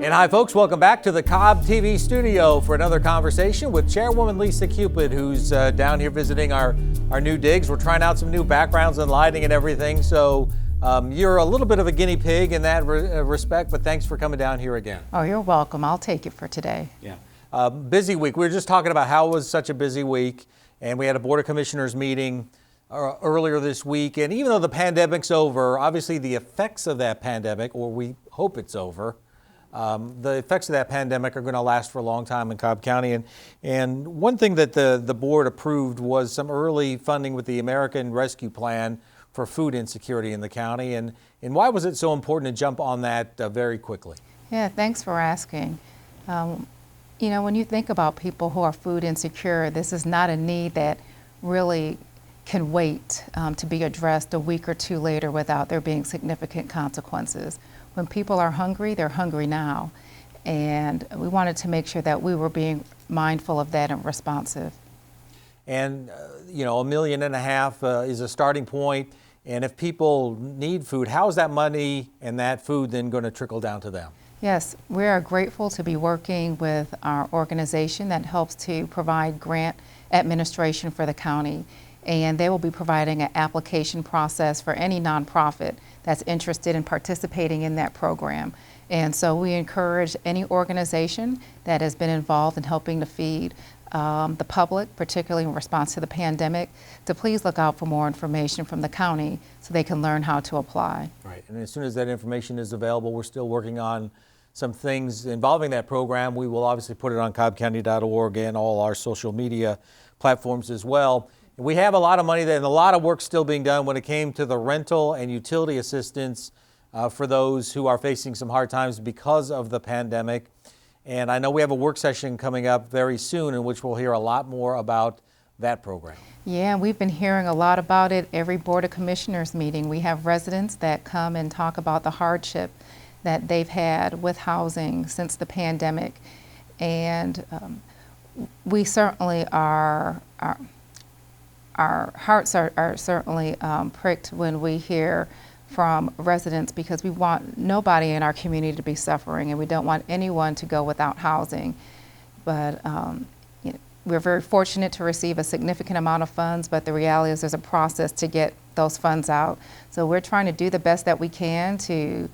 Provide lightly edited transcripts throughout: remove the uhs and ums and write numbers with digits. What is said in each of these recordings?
And hi folks, welcome back to the Cobb TV studio for another conversation with Chairwoman Lisa Cupid, who's down here visiting our new digs. We're trying out some new backgrounds and lighting and everything, so you're a little bit of a guinea pig in that respect, but thanks for coming down here again. Oh, you're welcome. I'll take it for today. Yeah. Busy week. We were just talking about how it was such a busy week, and we had a Board of Commissioners meeting earlier this week, and even though the pandemic's over, obviously the effects of that pandemic, or we hope it's over, the effects of that pandemic are going to last for a long time in Cobb County. And one thing that the board approved was some early funding with the American Rescue Plan for food insecurity in the county. And why was it so important to jump on that very quickly? Yeah, thanks for asking. You know, when you think about people who are food insecure, this is not a need that really can wait to be addressed a week or two later without there being significant consequences. When people are hungry, they're hungry now. And we wanted to make sure that we were being mindful of that and responsive. And, you know, $1.5 million is a starting point. And if people need food, how is that money and that food then going to trickle down to them? Yes, we are grateful to be working with our organization that helps to provide grant administration for the county. And they will be providing an application process for any nonprofit that's interested in participating in that program. And so we encourage any organization that has been involved in helping to feed the public, particularly in response to the pandemic, to please look out for more information from the county so they can learn how to apply. Right, and as soon as that information is available, we're still working on some things involving that program. We will obviously put it on cobbcounty.org and all our social media platforms as well. We have a lot of money there and a lot of work still being done when it came to the rental and utility assistance for those who are facing some hard times because of the pandemic. And I know we have a work session coming up very soon in which we'll hear a lot more about that program. Yeah, we've been hearing a lot about it every Board of Commissioners meeting. We have residents that come and talk about the hardship that they've had with housing since the pandemic. And we certainly are our hearts are certainly pricked when we hear from residents, because we want nobody in our community to be suffering and we don't want anyone to go without housing. But you know, we're very fortunate to receive a significant amount of funds, but the reality is there's a process to get those funds out. So we're trying to do the best that we can to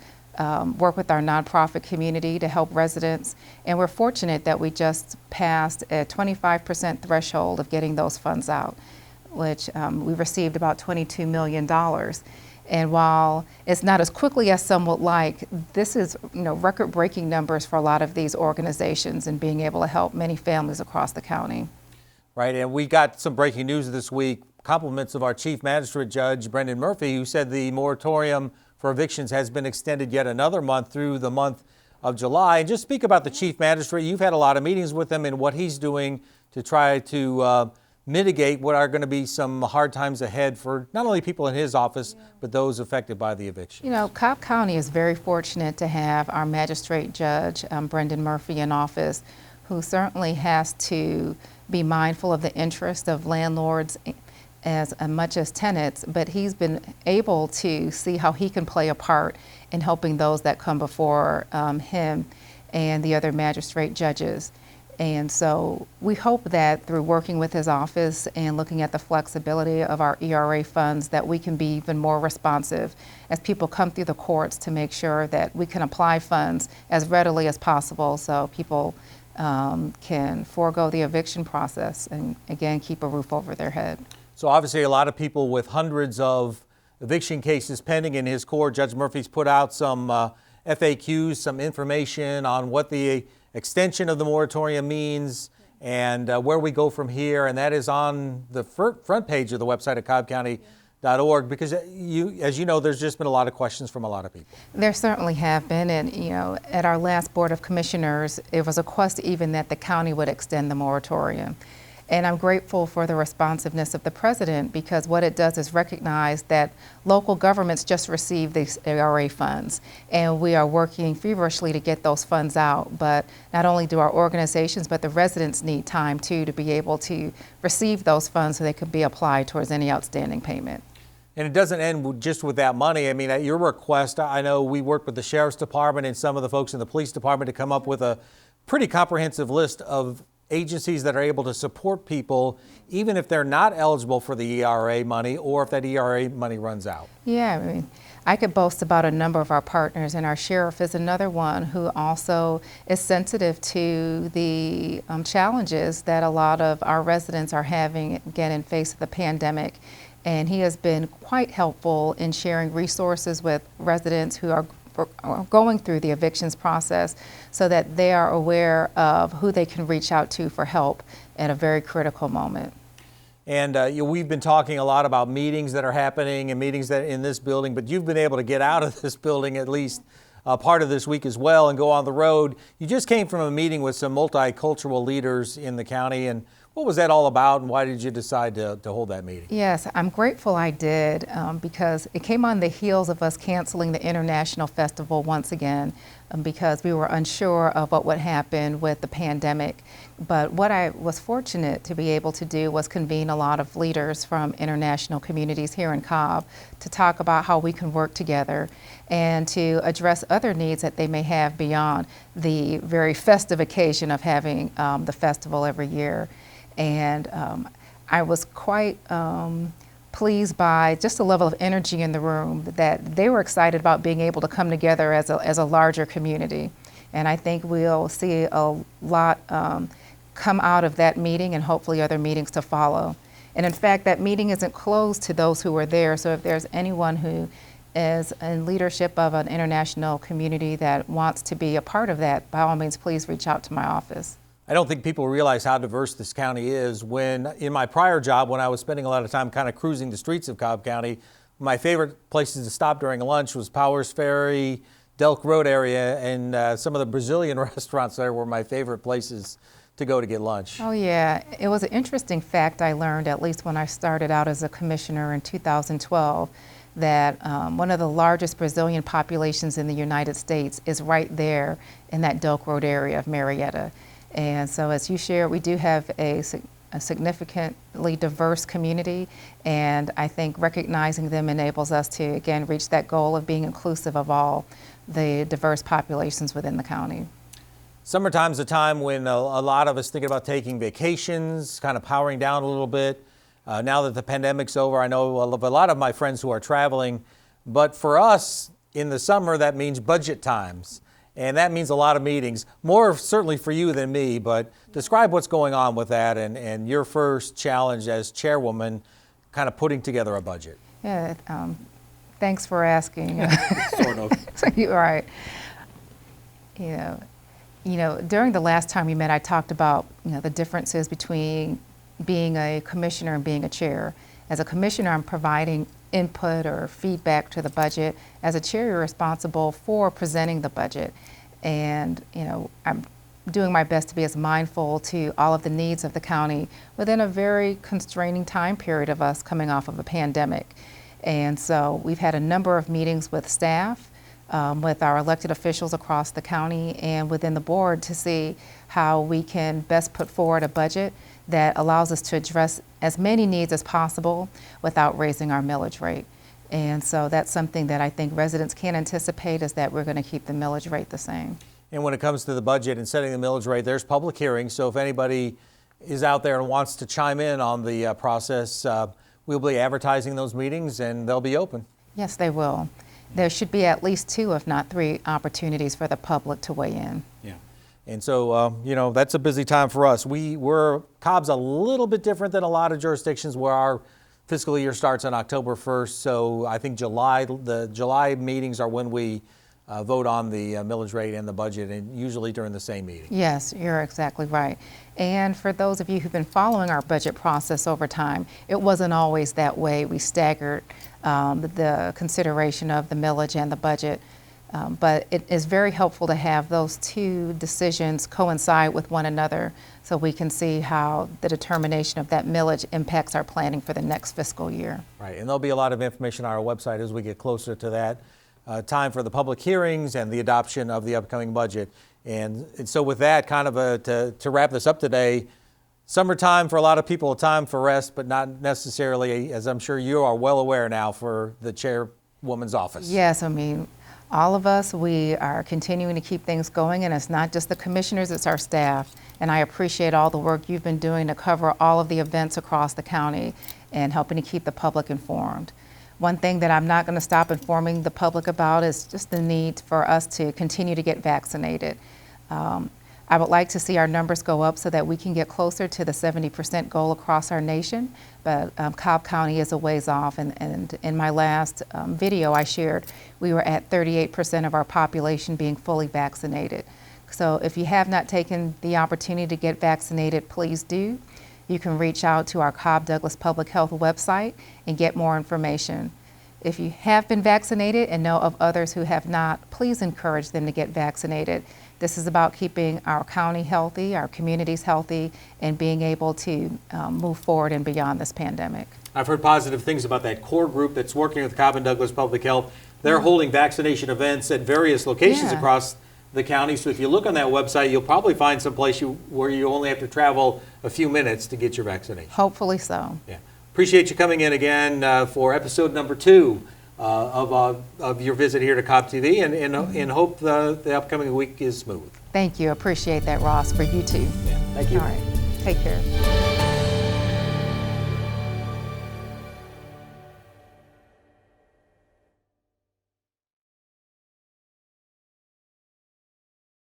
work with our nonprofit community to help residents. And we're fortunate that we just passed a 25% threshold of getting those funds out, which we received about $22 million. And while it's not as quickly as some would like, this is, you know, record-breaking numbers for a lot of these organizations and being able to help many families across the county. Right, and we got some breaking news this week, compliments of our Chief Magistrate Judge, Brendan Murphy, who said the moratorium for evictions has been extended yet another month through the month of July. And just speak about the Chief Magistrate. You've had a lot of meetings with him and what he's doing to try to mitigate what are going to be some hard times ahead for not only people in his office, but those affected by the eviction. You know, Cobb County is very fortunate to have our magistrate judge, Brendan Murphy, in office, who certainly has to be mindful of the interest of landlords as much as tenants, but he's been able to see how he can play a part in helping those that come before him and the other magistrate judges. And so we hope that through working with his office and looking at the flexibility of our ERA funds, that we can be even more responsive as people come through the courts to make sure that we can apply funds as readily as possible so people can forego the eviction process and, again, keep a roof over their head. So obviously a lot of people with hundreds of eviction cases pending in his court. Judge Murphy's put out some FAQs, some information on what the extension of the moratorium means and where we go from here. And that is on the front page of the website at cobbcounty.org, because as you know, there's just been a lot of questions from a lot of people. There certainly have been. And, you know, at our last Board of Commissioners, it was a request even that the county would extend the moratorium. And I'm grateful for the responsiveness of the president, because what it does is recognize that local governments just received these ERA funds, and we are working feverishly to get those funds out. But not only do our organizations, but the residents need time too to be able to receive those funds so they can be applied towards any outstanding payment. And it doesn't end just with that money. I mean, at your request, I know we worked with the Sheriff's Department and some of the folks in the Police Department to come up with a pretty comprehensive list of agencies that are able to support people, even if they're not eligible for the ERA money or if that ERA money runs out. Yeah, I mean, I could boast about a number of our partners, and our sheriff is another one who also is sensitive to the challenges that a lot of our residents are having, again, in face of the pandemic. And he has been quite helpful in sharing resources with residents who are going through the evictions process so that they are aware of who they can reach out to for help at a very critical moment. And we've been talking a lot about meetings that are happening and meetings that in this building, but you've been able to get out of this building at least part of this week as well and go on the road. You just came from a meeting with some multicultural leaders in the county, and what was that all about, and why did you decide to hold that meeting? Yes, I'm grateful I did because it came on the heels of us canceling the International Festival once again because we were unsure of what would happen with the pandemic. But what I was fortunate to be able to do was convene a lot of leaders from international communities here in Cobb to talk about how we can work together and to address other needs that they may have beyond the very festive occasion of having the festival every year. And I was quite pleased by just the level of energy in the room, that they were excited about being able to come together as a larger community. And I think we'll see a lot come out of that meeting and hopefully other meetings to follow. And in fact, that meeting isn't closed to those who were there. So if there's anyone who is in leadership of an international community that wants to be a part of that, by all means, please reach out to my office. I don't think people realize how diverse this county is. When in my prior job, when I was spending a lot of time kind of cruising the streets of Cobb County, my favorite places to stop during lunch was Powers Ferry, Delk Road area, and some of the Brazilian restaurants there were my favorite places to go to get lunch. Oh yeah, it was an interesting fact I learned, at least when I started out as a commissioner in 2012, that one of the largest Brazilian populations in the United States is right there in that Delk Road area of Marietta. And so as you shared, we do have a significantly diverse community, and I think recognizing them enables us to, again, reach that goal of being inclusive of all the diverse populations within the county. Summertime's a time when a lot of us think about taking vacations, kind of powering down a little bit. Now that the pandemic's over, I know a lot of my friends who are traveling, but for us in the summer, that means budget times. And that means a lot of meetings, more certainly for you than me, but describe what's going on with that and your first challenge as chairwoman, kind of putting together a budget. Yeah, thanks for asking. Sort of. You're right. You know, during the last time we met, I talked about, the differences between being a commissioner and being a chair. As a commissioner, I'm providing input or feedback to the budget. As a chair, you're responsible for presenting the budget. And, I'm doing my best to be as mindful to all of the needs of the county within a very constraining time period of us coming off of a pandemic. And so we've had a number of meetings with staff, with our elected officials across the county and within the board to see how we can best put forward a budget that allows us to address as many needs as possible without raising our millage rate. And so that's something that I think residents can anticipate, is that we're going to keep the millage rate the same. And when it comes to the budget and setting the millage rate, there's public hearings. So if anybody is out there and wants to chime in on the process, we'll be advertising those meetings and they'll be open. Yes, they will. There should be at least 2, if not 3, opportunities for the public to weigh in. Yeah. And so, that's a busy time for us. Cobb's a little bit different than a lot of jurisdictions where our fiscal year starts on October 1st. So I think the July meetings are when we vote on the millage rate and the budget, and usually during the same meeting. Yes, you're exactly right. And for those of you who've been following our budget process over time, it wasn't always that way. We staggered the consideration of the millage and the budget. But it is very helpful to have those 2 decisions coincide with one another so we can see how the determination of that millage impacts our planning for the next fiscal year. Right, and there'll be a lot of information on our website as we get closer to that time for the public hearings and the adoption of the upcoming budget. And so with that, kind of to wrap this up today, Summertime for a lot of people, a time for rest, but not necessarily, as I'm sure you are well aware now, for the chairwoman's office. Yes, I mean, all of us, we are continuing to keep things going, and it's not just the commissioners, it's our staff. And I appreciate all the work you've been doing to cover all of the events across the county and helping to keep the public informed. One thing that I'm not going to stop informing the public about is just the need for us to continue to get vaccinated. I would like to see our numbers go up so that we can get closer to the 70% goal across our nation, but Cobb County is a ways off, and in my last video I shared, we were at 38% of our population being fully vaccinated. So if you have not taken the opportunity to get vaccinated, please do. You can reach out to our Cobb Douglas Public Health website and get more information. If you have been vaccinated and know of others who have not, please encourage them to get vaccinated. This is about keeping our county healthy, our communities healthy, and being able to move forward and beyond this pandemic. I've heard positive things about that core group that's working with Cobb and Douglas Public Health. They're holding vaccination events at various locations across the county. So if you look on that website, you'll probably find some place where you only have to travel a few minutes to get your vaccination. Hopefully so. Yeah. Appreciate you coming in again for episode number 2 of your visit here to Cobb TV, and hope the upcoming week is smooth. Thank you. Appreciate that, Ross, for you too. Yeah. Thank you. All right. Take care.